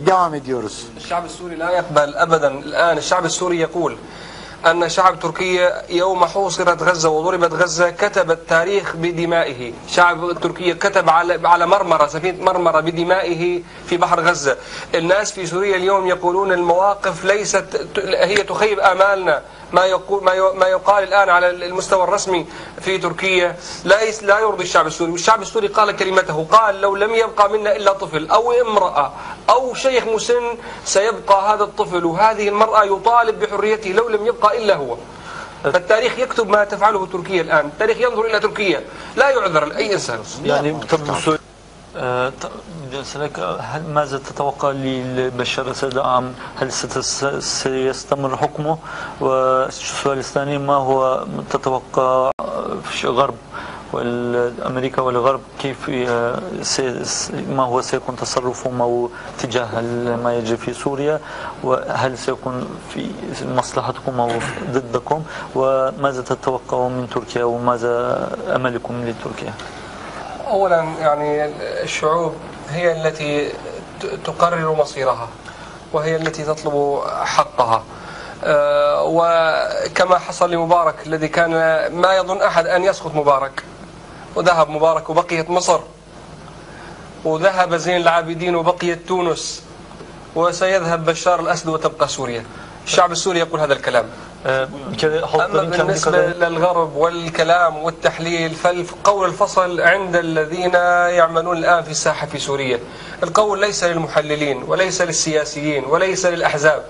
devam ediyoruz. الشعب السوري لا يقبل أبدا. الآن الشعب السوري يقول أن شعب تركيا يوم حوصرت غزة وضربت غزة كتب التاريخ بدمائه. شعب تركيا كتب على مرمرة، سفينة مرمرة، بدمائه في بحر غزة. الناس في سوريا اليوم يقولون المواقف ليست هي تخيب آمالنا. ما يقال الآن على المستوى الرسمي في تركيا لا يرضي الشعب السوري. والشعب السوري قال كلمته، قال لو لم يبقى منا إلا طفل أو امرأة أو شيخ مسن سيبقى هذا الطفل وهذه المرأة يطالب بحريته لو لم يبقى إلا هو. فالتاريخ يكتب ما تفعله تركيا الآن. التاريخ ينظر إلى تركيا، لا يعذر أي إنسان. يعني ماذا تتوقع لبشار الأسد عام؟ هل سيستمر حكمه؟ والسؤال الثاني، ما هو تتوقع في الغرب والأمريكا والغرب كيف ما هو سيكون تصرفهم أو تجاه ما يجري في سوريا؟ وهل سيكون في مصلحتكم أو ضدكم؟ وماذا تتوقعون من تركيا وماذا أملكم لتركيا؟ أولا يعني الشعوب هي التي تقرر مصيرها وهي التي تطلب حقها. وكما حصل لمبارك الذي كان ما يظن أحد أن يسقط مبارك، وذهب مبارك وبقيت مصر، وذهب زين العابدين وبقيت تونس، وسيذهب بشار الأسد وتبقى سوريا. الشعب السوري يقول هذا الكلام. أما بالنسبة للغرب والكلام والتحليل فالقول الفصل عند الذين يعملون الآن في الساحة في سوريا. القول ليس للمحللين وليس للسياسيين وليس للأحزاب.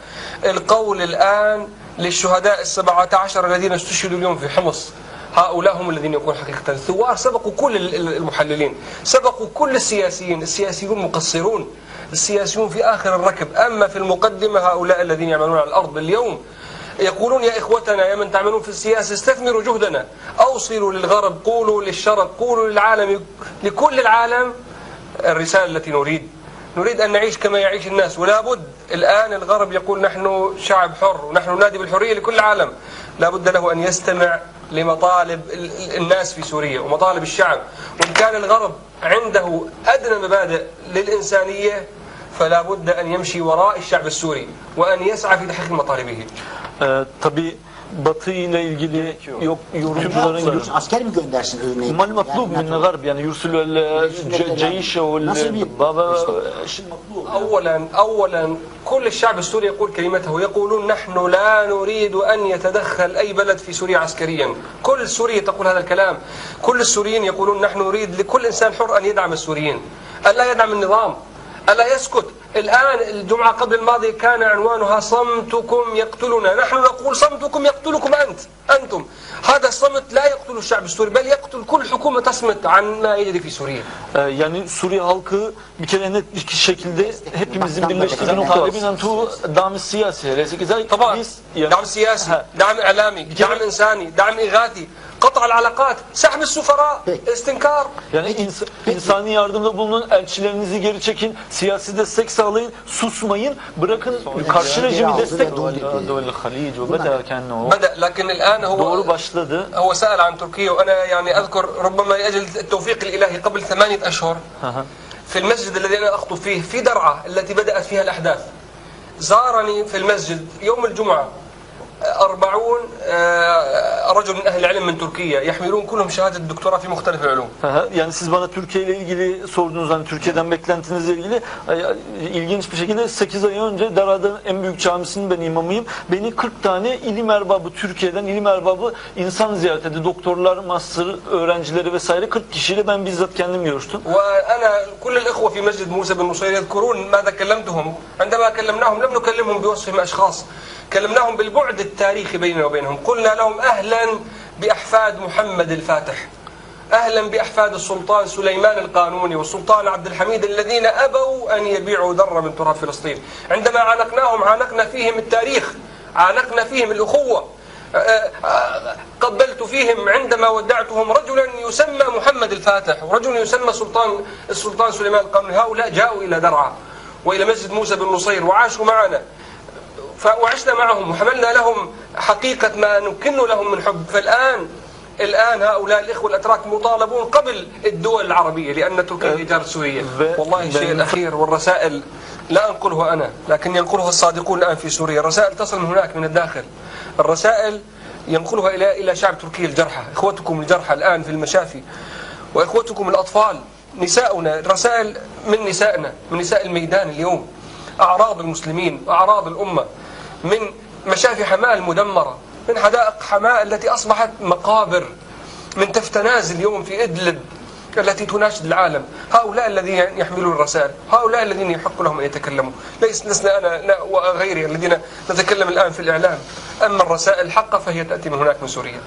القول الآن للشهداء 17 الذين استشهدوا اليوم في حمص. هؤلاء هم الذين يقولون حقيقة. الثوار سبقوا كل المحللين، سبقوا كل السياسيين. السياسيون مقصرون، السياسيون في آخر الركب. أما في المقدمة هؤلاء الذين يعملون على الأرض اليوم يقولون يا إخوتنا يا من تعملون في السياسة استثمروا جهدنا، أوصلوا للغرب، قولوا للشرق، قولوا للعالم، لكل العالم الرسالة التي نريد أن نعيش كما يعيش الناس. ولا بد الآن الغرب يقول نحن شعب حر ونحن نادي بالحرية لكل العالم. لا بد له أن يستمع لمطالب الناس في سوريا ومطالب الشعب. وإن كان الغرب عنده أدنى مبادئ للإنسانية فلا bud أن يمشي وراء الشعب السوري وأن يسعى في تحقيق مطالبه. Tabii Batı ile ilgili yorumcuların asker mi göndersin örneğin? mal matlub min الغرب يعني يرسل الجيش والبابا. اولا كل الشعب السوري يقول كلمته، يقولون نحن لا نريد أن يتدخل أي بلد في سوريا عسكريا. كل سوريا تقول هذا الكلام. كل السوريين يقولون نحن نريد لكل إنسان حر أن يدعم السوريين، ألا يدعم النظام، ألا يسكت. الآن الجمعة قبل الماضية كان عنوانها صمتكم يقتلنا. نحن نقول صمتكم يقتلكم أنتم. هذا الصمت لا يقتل الشعب السوري بل يقتل كل حكومة تصمت عن ما يجري في سوريا. Yani Suriye halkı bir kere net bir şekilde hepimizin birleştiği bir nokta var. دعم السياسي طبعا دعم سياسي، دعم إعلامي، دعم إنساني، دعم إغاثي، قطع العلاقات، سحب السفراء، استنكار. Yani insani yardımda bulunun, elçilerinizi geri çekin, siyasi destek sağlayın, susmayın, bırakın karşı rejimi destek. لكن الآن doğru başladı. هو سأل عن تركيا وأنا يعني أذكر ربما لأجل التوفيق الإلهي قبل 8 أشهر في المسجد الذي أنا أخطب فيه في درعا التي بدأت فيها الأحداث. زارني في المسجد يوم الجمعة 40 رجل من أهل العلم من تركيا يحملون كلهم شهادة الدكتوراه في مختلف العلوم. Yani siz bana Türkiye ile ilgili sordunuz, hani Türkiye'den beklentinizle ilgili. İlginç bir şekilde 8 ay önce Dara'da en büyük camisinin ben imamıyım. Beni 40 tane ilim erbabı, Türkiye'den ilim erbabı insan ziyaret etti. Doktorlar, master öğrencileri vesaire 40 kişiyle ben bizzat kendim görüştüm. وأنا كل الإخوة في مسجد موسى بن نصير يذكرون ماذا كلمتهم عندما كلمناهم. لم نكلمهم بوصفهم أشخاص، كلمناهم بالبعد التاريخي بيننا وبينهم. قلنا لهم أهلا بأحفاد محمد الفاتح، أهلا بأحفاد السلطان سليمان القانوني والسلطان عبد الحميد الذين أبوا أن يبيعوا ذرة من تراب فلسطين. عندما عانقناهم عانقنا فيهم التاريخ، عانقنا فيهم الأخوة. قبلت فيهم عندما ودعتهم رجلا يسمى محمد الفاتح ورجل يسمى السلطان سليمان القانوني. هؤلاء جاءوا إلى درعا وإلى مسجد موسى بن نصير وعاشوا معنا وعشنا معهم وحملنا لهم حقيقة ما نكن لهم من حب. الآن هؤلاء الإخوة الأتراك مطالبون قبل الدول العربية لأن تركيا هي جارة سوريا. والله الشيء الأخير والرسائل لا أنقله أنا، لكن ينقله الصادقون الآن في سوريا. الرسائل تصل من هناك من الداخل، الرسائل ينقلها إلى شعب تركيا الجرحى، إخوتكم الجرحى الآن في المشافي، وإخوتكم الأطفال، نساؤنا، رسائل من نسائنا، من نساء الميدان اليوم، أعراض المسلمين وأعراض الأمة، من مشافي حماة المدمرة، من حدائق حماة التي أصبحت مقابر، من تفتناز اليوم في إدلب التي تناشد العالم. هؤلاء الذين يحملون الرسائل، هؤلاء الذين يحق لهم أن يتكلموا، لسنا أنا وغيري الذين نتكلم الآن في الإعلام. أما الرسائل الحقة فهي تأتي من هناك من سوريا.